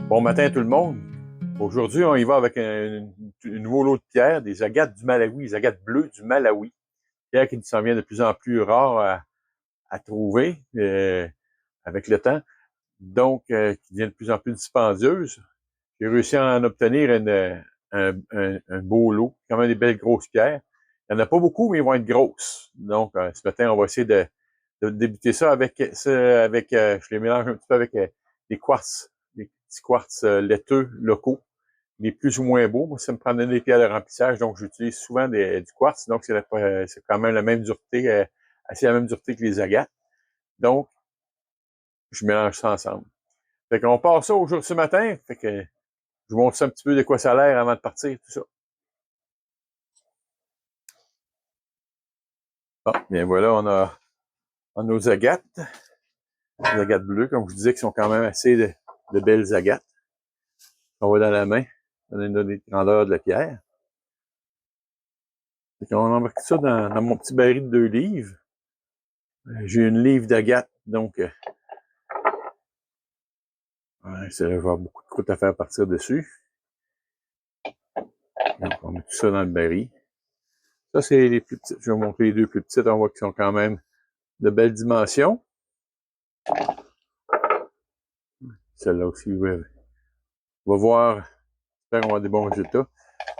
Bon matin tout le monde. Aujourd'hui, on y va avec un nouveau lot de pierres, des agates du Malawi, des agates bleues du Malawi. Pierres qui s'en viennent de plus en plus rares à trouver avec le temps, donc qui deviennent de plus en plus dispendieuses. J'ai réussi à en obtenir un beau lot, quand même des belles grosses pierres. Il n'y en a pas beaucoup, mais ils vont être grosses. Donc, ce matin, on va essayer de débuter ça avec, je les mélange un petit peu avec des quartz, des petits quartz laiteux locaux, les plus ou moins beaux. Moi, ça me prend des pierres de remplissage, donc j'utilise souvent du quartz, donc c'est quand même la même dureté, assez la même dureté que les agates. Donc, je mélange ça ensemble. Fait qu'on part ça aujourd'hui ce matin, fait que je vous montre ça un petit peu de quoi ça a l'air avant de partir, tout ça. Bon, bien voilà, on a nos agates. Les agates bleues, comme je vous disais, qui sont quand même assez de belles agates. On va dans la main, donner des grandeurs de la pierre. On embarque ça dans mon petit baril de 2 livres. J'ai une livre d'agates, donc ça va avoir beaucoup de croûte à faire partir dessus. Donc, on met tout ça dans le baril. Ça, c'est les plus petites. Je vais vous montrer les deux plus petites. On voit qu'ils sont quand même de belles dimensions. Celle-là aussi, oui. On va voir. J'espère qu'on va avoir des bons résultats.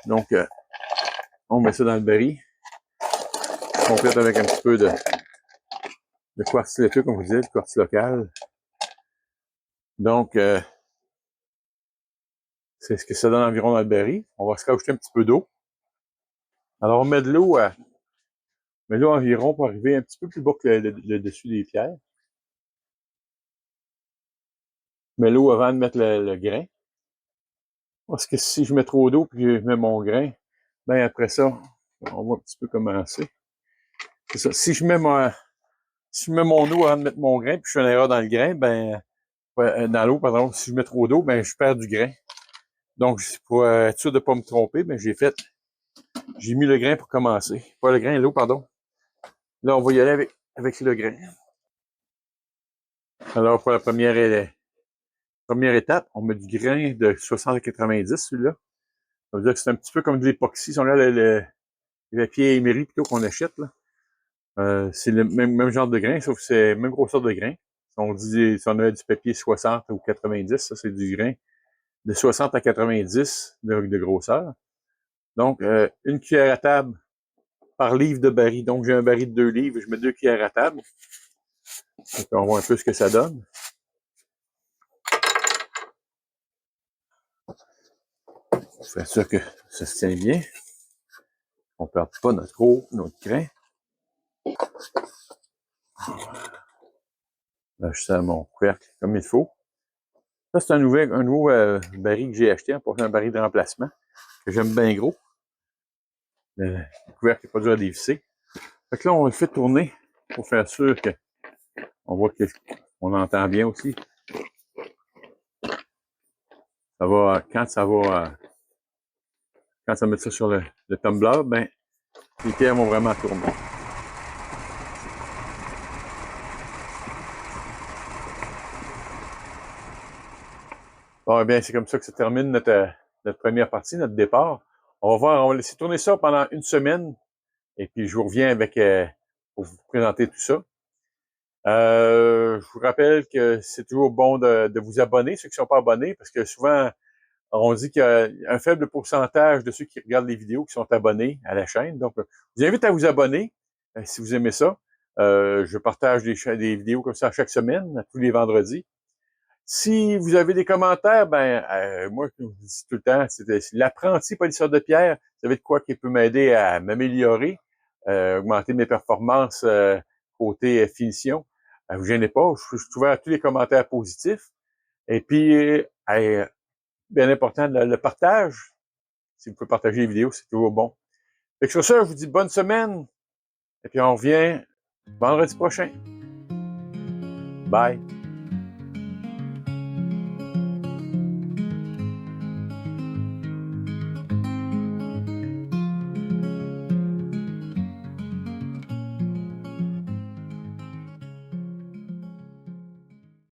Donc, on met ça dans le baril. On complète avec un petit peu de quartz laiteux, comme je vous disais, du quartz local. Donc, c'est ce que ça donne environ dans le baril. On va se rajouter un petit peu d'eau. Alors, on met de l'eau environ pour arriver un petit peu plus bas que le dessus des pierres. Je mets l'eau avant de mettre le grain. Parce que si je mets trop d'eau puis je mets mon grain, ben après ça, on va un petit peu commencer. C'est ça. Si je mets mon eau avant de mettre mon grain puis je fais une erreur dans le grain, dans l'eau, pardon, si je mets trop d'eau, ben je perds du grain. Donc, pour être sûr de ne pas me tromper, ben j'ai mis le grain pour commencer. Pas le grain, l'eau, pardon. Là, on va y aller avec le grain. Alors, pour la première étape, on met du grain de 60 à 90, celui-là. Ça veut dire que c'est un petit peu comme de l'époxy. Si on regarde le papier émeri plutôt qu'on achète, là. C'est le même genre de grain, sauf que c'est la même grosseur de grain. Si on a du papier 60 ou 90, ça, c'est du grain de 60 à 90 de grosseur. Donc, une cuillère à table par livre de baril. Donc, j'ai un baril de 2 livres, je mets 2 cuillères à table. Donc, on voit un peu ce que ça donne. On fait sûr que ça se tient bien. On ne perd pas notre grain. Là, je sers mon couvercle comme il faut. Ça, c'est un nouveau baril que j'ai acheté pour un baril de remplacement que j'aime bien gros. Le couvercle n'est pas dur à dévisser. Fait que là, on le fait tourner pour faire sûr qu'on voit qu'on entend bien aussi. Ça va, quand ça met ça sur le tumbler, ben, les pierres vont vraiment tourner. Bon, eh bien, c'est comme ça que se termine notre première partie, notre départ. On va laisser tourner ça pendant une semaine, et puis je vous reviens pour vous présenter tout ça. Je vous rappelle que c'est toujours bon de vous abonner, ceux qui ne sont pas abonnés, parce que souvent, on dit qu'il y a un faible pourcentage de ceux qui regardent les vidéos qui sont abonnés à la chaîne. Donc, je vous invite à vous abonner si vous aimez ça. Je partage des vidéos comme ça chaque semaine, tous les vendredis. Si vous avez des commentaires, moi, je vous dis tout le temps, c'est l'apprenti polisseur de pierre. Vous savez de quoi qui peut m'aider à m'améliorer, augmenter mes performances côté finition. Vous gênez pas, je suis ouvert à tous les commentaires positifs. Et puis, bien important, le partage. Si vous pouvez partager les vidéos, c'est toujours bon. Fait que sur ça, je vous dis bonne semaine. Et puis, on revient vendredi prochain. Bye.